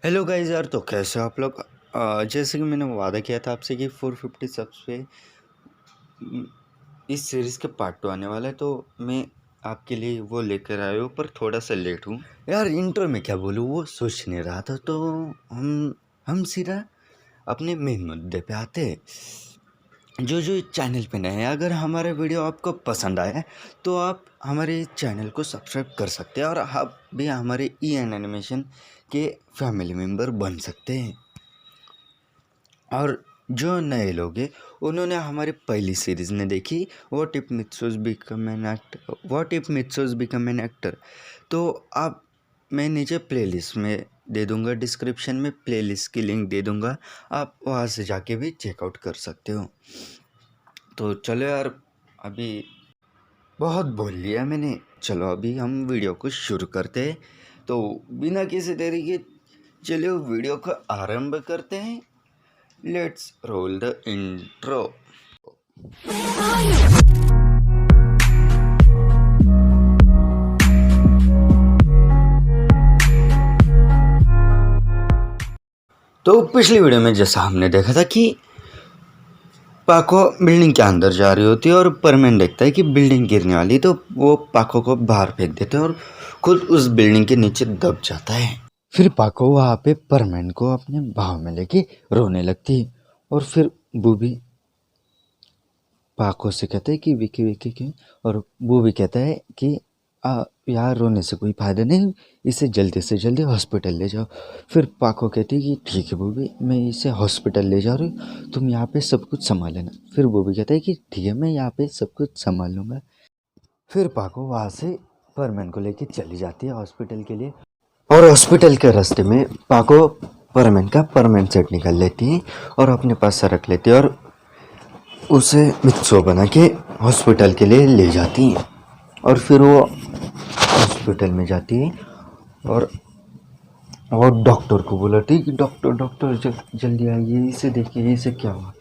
Hello guys यार, तो कैसे हो आप लोग। जैसे कि मैंने वादा किया था आपसे कि 450 सब्स पे म, इस सीरीज़ के पार्ट 2 आने वाला है, तो मैं आपके लिए वो लेकर आया हूँ, पर थोड़ा सा लेट हूँ यार। इंट्रो में क्या बोलूँ वो सोच नहीं रहा था, तो हम सीधा अपने मेन मुद्दे पे आते हैं। जो चैनल पे नए हैं, अगर हमारा वीडियो आपको पसंद आए तो आप हमारे चैनल को सब्सक्राइब कर सकते हैं और आप भी हमारे ई एन एनिमेशन के फैमिली मेम्बर बन सकते हैं। और जो नए लोग हैं उन्होंने हमारी पहली सीरीज़ ने देखी, what if Mitsos become an actor. तो आप, मैं नीचे प्लेलिस्ट में दे दूंगा, डिस्क्रिप्शन में प्लेलिस्ट की लिंक दे दूंगा, आप वहाँ से जाके भी चेकआउट कर सकते हो। तो चलो यार, अभी बहुत बोल लिया मैंने, चलो अभी हम वीडियो को शुरू करते हैं। तो बिना किसी देरी के चलिए वीडियो का आरंभ करते हैं। Let's roll the intro. तो पिछली वीडियो में जैसा हमने देखा था कि पाको बिल्डिंग के अंदर जा रही होती है और परमैन देखता है कि बिल्डिंग गिरने वाली, तो वो पाको को बाहर फेंक देता है और खुद उस बिल्डिंग के नीचे दब जाता है। फिर पाको वहाँ पे परमैन को अपने भाव में लेके रोने लगती है और फिर बूबी पाको से कहता है कि विकी विकी क्यों, और बूबी कहता है कि यार रोने से कोई फ़ायदा नहीं, इसे जल्दी से जल्दी हॉस्पिटल ले जाओ। फिर पाको कहती है कि ठीक है बूबी, मैं इसे हॉस्पिटल ले जा रही हूँ, तुम यहाँ पे सब कुछ संभाल लेना। फिर बूबी कहता है कि ठीक है, मैं यहाँ पे सब कुछ संभाल लूँगा। फिर पाको वहाँ से परमैन को लेके चली जाती है हॉस्पिटल के लिए, और हॉस्पिटल के रास्ते में पाको परमैन का परमानेंट सेट निकाल लेती है और अपने पास रख लेती है और उसे मित्सो बना के हॉस्पिटल के लिए ले जाती हैं। और फिर वो हॉस्पिटल में जाती है और डॉक्टर को बुलाती है कि डॉक्टर डॉक्टर जल्दी आइए, इसे देखिए, इसे क्या हुआ।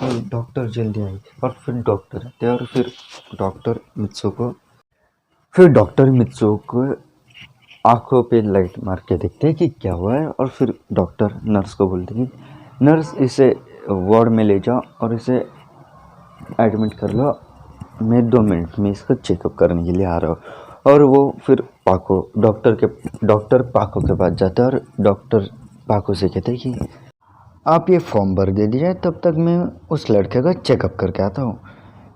और डॉक्टर जल्दी आई, और फिर डॉक्टर आते हैं और फिर डॉक्टर मित्सो को आंखों पे लाइट मार के देखते हैं कि क्या हुआ है। और फिर डॉक्टर नर्स को बोलते हैं कि नर्स, इसे वार्ड में ले जाओ और इसे एडमिट कर लो, मैं 2 मिनट में इसका चेकअप करने के लिए आ रहा हूँ। और वो फिर डॉक्टर पाको के पास जाता है और डॉक्टर पाको से कहते हैं कि आप ये फॉर्म भर दे दीजिए, तब तक मैं उस लड़के का चेकअप करके आता हूँ।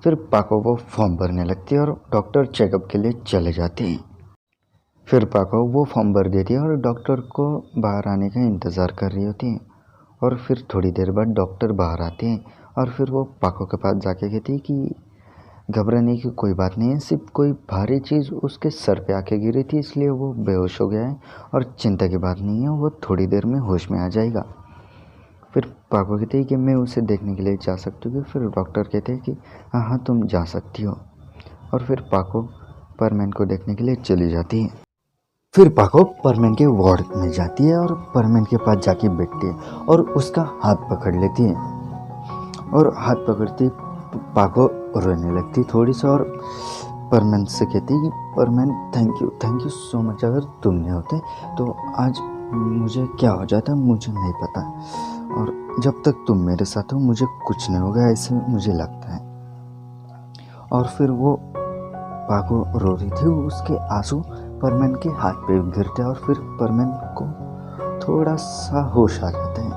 फिर पाको वो फॉर्म भरने लगती है और डॉक्टर चेकअप के लिए चले जाते हैं। फिर पाको वो फॉर्म भर देती है और डॉक्टर को बाहर आने का इंतज़ार कर रही होती है। और फिर थोड़ी देर बाद डॉक्टर बाहर आते हैं और फिर वो पाको के पास जाके कहती है कि घबराने की कोई बात नहीं है, सिर्फ कोई भारी चीज़ उसके सर पे आके गिरी थी, इसलिए वो बेहोश हो गया है, और चिंता की बात नहीं है, वो थोड़ी देर में होश में आ जाएगा। फिर पाको कहते हैं कि मैं उसे देखने के लिए जा सकती हूँ। फिर डॉक्टर कहते हैं कि हाँ हाँ, तुम जा सकती हो। और फिर पाको परमैन को देखने के लिए चली जाती है। फिर पाको परमैन के वार्ड में जाती है और परमैन के पास जाके बैठती है और उसका हाथ पकड़ लेती है। और हाथ पकड़ते पाको रोने लगती थोड़ी सी और परमैन से कहती कि परमैन, थैंक यू सो मच, अगर तुम नहीं होते तो आज मुझे क्या हो जाता मुझे नहीं पता, और जब तक तुम मेरे साथ हो मुझे कुछ नहीं होगा, ऐसे मुझे लगता है। और फिर वो पाको रो रही थी, उसके आंसू परमैन के हाथ पे गिरते और फिर परमैन को थोड़ा सा होश आ जाता है।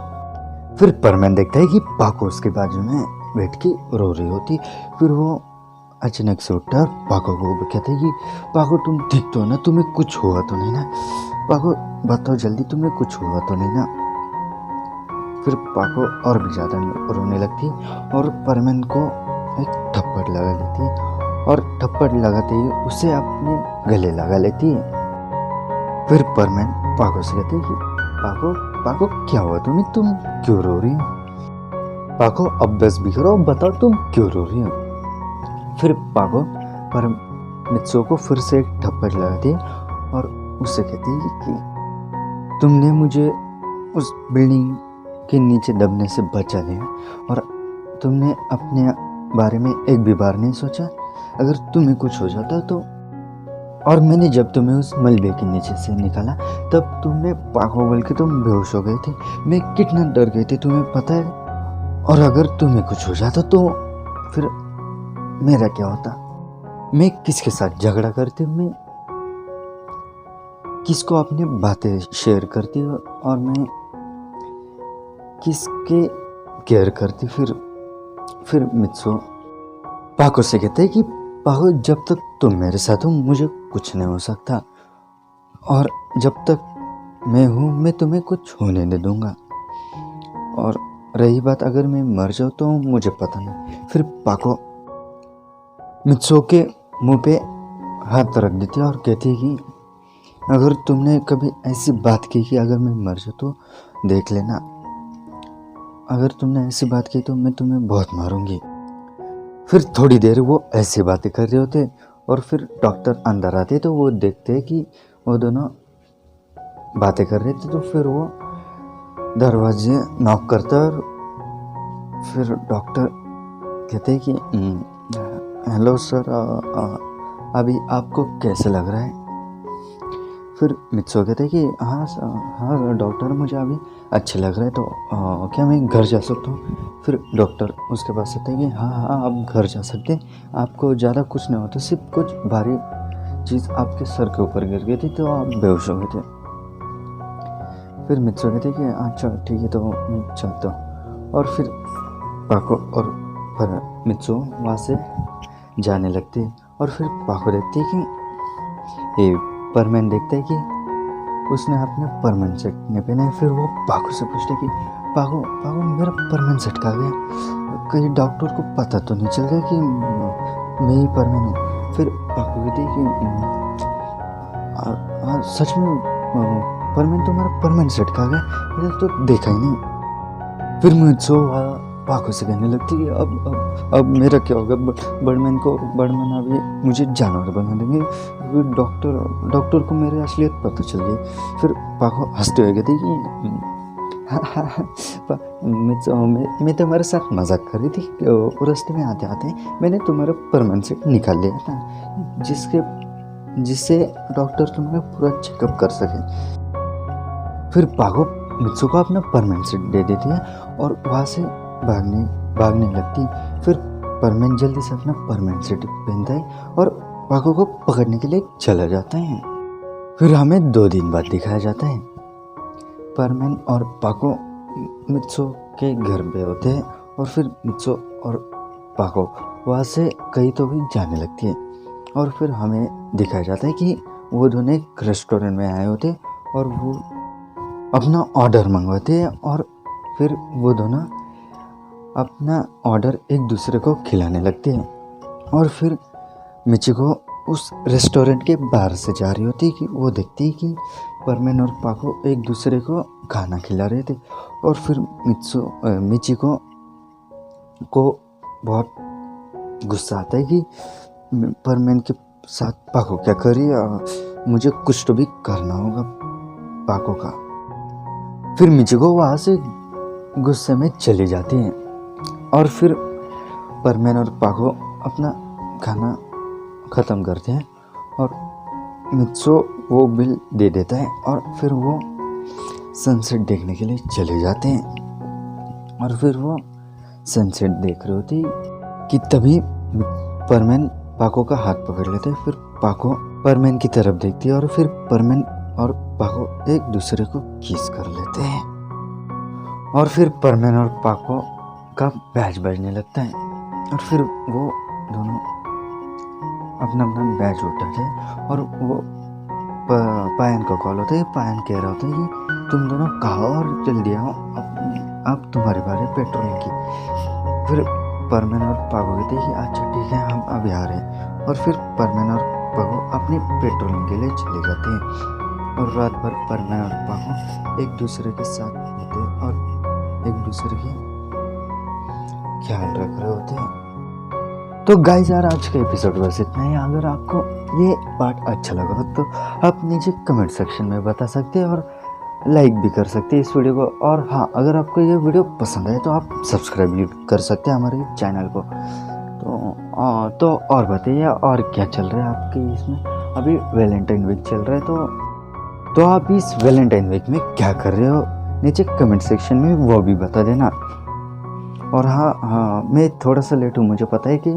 फिर परमैन देखता है कि पाको उसके बाजू में बैठ के रो रही होती। फिर वो अचानक से उठता है और पाको को कहता है कि पाको, तुम ठीक तो हो ना, तुम्हें कुछ हुआ तो नहीं ना, पाको बताओ जल्दी, तुम्हें कुछ हुआ तो नहीं ना। फिर पाको और भी ज़्यादा रोने लगती और परमैन को एक थप्पड़ लगा लेती है और थप्पड़ लगाते ही उसे अपने गले लगा लेती है। फिर परमैन पाको से कहते हैं कि पाको पाको क्या हुआ तुम्हें, तुम क्यों रो रही हो। पाको अब बस भी करो, बताओ तुम क्यों रो रही हो। फिर पाको पर मित्सो को फिर से एक थप्पड़ लगाती है और उससे कहती है कि तुमने मुझे उस बिल्डिंग के नीचे दबने से बचा लिया और तुमने अपने बारे में एक भी बार नहीं सोचा, अगर तुम्हें कुछ हो जाता तो और मैंने जब तुम्हें उस मलबे के नीचे से निकाला तब तुमने पाको बोल के तुम बेहोश हो गए थे। मैं कितना डर गई थी तुम्हें पता है। और अगर तुम्हें कुछ हो जाता तो फिर मेरा क्या होता। मैं किसके साथ झगड़ा करती, मैं किसको अपनी बातें शेयर करती और मैं किसके केयर करती। फिर मित्सो पाको से कहते कि पाको जब तक तुम मेरे साथ हो मुझे कुछ नहीं हो सकता, और जब तक मैं हूँ मैं तुम्हें कुछ होने नहीं दूंगा। और रही बात अगर मैं मर जाऊँ तो मुझे पता नहीं। फिर पाको मित्सो के मुंह पे हाथ रख देती और कहती कि अगर तुमने कभी ऐसी बात की कि अगर मैं मर जाऊँ तो देख लेना, अगर तुमने ऐसी बात की तो मैं तुम्हें बहुत मारूंगी। फिर थोड़ी देर वो ऐसी बातें कर रहे होते और फिर डॉक्टर अंदर आते तो वो देखते कि वो दोनों बातें कर रहे थे। तो फिर वो दरवाजे नॉक करता और फिर डॉक्टर कहते कि हेलो सर, अभी आपको कैसे लग रहा है। फिर मित्सो कहते कि हाँ डॉक्टर मुझे अभी अच्छा लग रहा है, तो क्या मैं घर जा सकता हूँ। फिर डॉक्टर उसके पास कहते हैं कि हाँ आप घर जा सकते हैं, आपको ज़्यादा कुछ नहीं होता, सिर्फ कुछ भारी चीज़ आपके सर के ऊपर गिर गई थी तो आप बेहोश हो गए थे। फिर मित्सो कहते कि अच्छा ठीक है तो मैं चलता हूँ। और फिर पाको और मित्सो वहाँ से जाने लगते और फिर पाको देखते कि ये परमैन देखता है कि उसने अपने परमैन सेट नहीं पहना है। फिर वो पाको से पूछते कि पाको मेरा परमैन सेट कहाँ गया, कहीं डॉक्टर को पता तो नहीं चल गया कि मैं ही परमैन हूँ। फिर पाको कहती कि सच में परमैन तो मेरा परमैन सेट कहाँ गया, मैंने तो देखा ही नहीं। फिर मुझे पाको से कहने लगती कि अब मेरा क्या होगा, बर्डमैन अभी मुझे जानवर बना देंगे, डॉक्टर को मेरी असलियत पता चल गई। फिर पाको हंसते हुए कहती कि मैं तुम्हारे साथ मजाक कर रही थी, रास्ते में आते आते मैंने तुम्हारा परमानेंट सेट निकाल लिया था जिससे डॉक्टर तुम्हारा पूरा चेकअप कर सके। फिर पाको मित्सो को अपना परमानेंट सेट दे देती है और वहाँ से भागने लगती। फिर परमैन जल्दी से अपना परमानेंट सेट पहनता है और पाको को पकड़ने के लिए चला जाता है। फिर हमें 2 दिन बाद दिखाया जाता है परमैन और पाको मित्सो के घर पे होते हैं और फिर मित्सो और पाको वहाँ से कहीं तो भी जाने लगती है। और फिर हमें दिखाया जाता है कि वो दोनों एक रेस्टोरेंट में आए होते और वो अपना ऑर्डर मंगवाते हैं और फिर वो दोनों अपना ऑर्डर एक दूसरे को खिलाने लगते हैं। और फिर मिचिको उस रेस्टोरेंट के बाहर से जा रही होती कि वो देखती है कि परमैन और पाको एक दूसरे को खाना खिला रहे थे। और फिर मिचिको को बहुत गुस्सा आता है कि परमैन के साथ पाको क्या करी, मुझे कुछ तो भी करना होगा पाको का। फिर मिचिको वहाँ से गुस्से में चली जाती हैं और फिर परमैन और पाको अपना खाना ख़त्म करते हैं और मित्सो वो बिल दे देता है और फिर वो सनसेट देखने के लिए चले जाते हैं। और फिर वो सनसेट देख रहे होती कि तभी परमैन पाको का हाथ पकड़ लेते हैं। फिर पाको परमैन की तरफ देखती है और फिर परमैन और पाको एक दूसरे को किस कर लेते हैं। और फिर परमैन और पाको का बैच बजने लगता है और फिर वो दोनों अपना बैच उठाते हैं और वो पायन का कॉल होता है। पायन कह रहा होता है कि तुम दोनों कहाँ और जल्दी आओ, अब तुम्हारी बारी पेट्रोलिंग की। फिर परमैन और पाको कहते हैं कि अच्छा ठीक है हम अभी आ रहे हैं। और फिर परमैन और पाको अपनी पेट्रोलिंग के लिए चले जाते हैं और रात भर परमैन और पाको एक दूसरे के साथ होते हैं और एक दूसरे की ख्याल रख रहे होते हैं। तो गाइस यार आज का एपिसोड बस इतना ही। अगर आपको ये पार्ट अच्छा लगा हो तो आप नीचे कमेंट सेक्शन में बता सकते हैं और लाइक भी कर सकते हैं इस वीडियो को। और हाँ, अगर आपको ये वीडियो पसंद आए तो आप सब्सक्राइब भी कर सकते हैं हमारे चैनल को। तो और बताइए और क्या चल रहा है आपके इसमें। अभी वैलेंटाइन वीक चल रहा है, तो आप इस वैलेंटाइन वीक में क्या कर रहे हो, नीचे कमेंट सेक्शन में वो भी बता देना। और हाँ, मैं थोड़ा सा लेट हूँ, मुझे पता है कि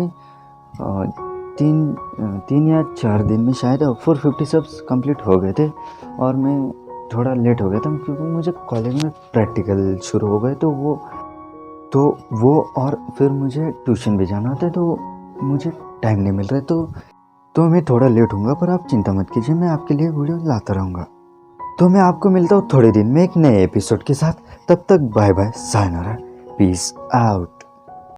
3 या 4 दिन में शायद 450 सब्स कंप्लीट हो गए थे, और मैं थोड़ा लेट हो गया था क्योंकि मुझे कॉलेज में प्रैक्टिकल शुरू हो गए, तो वो और फिर मुझे ट्यूशन भी जाना था, तो मुझे टाइम नहीं मिल रहा है, तो मैं थोड़ा लेट होऊंगा, पर आप चिंता मत कीजिए, मैं आपके लिए वीडियो लाता रहूँगा। तो मैं आपको मिलता हूँ थोड़े दिन में एक नए एपिसोड के साथ। तब तक bye bye, sayonara, peace out.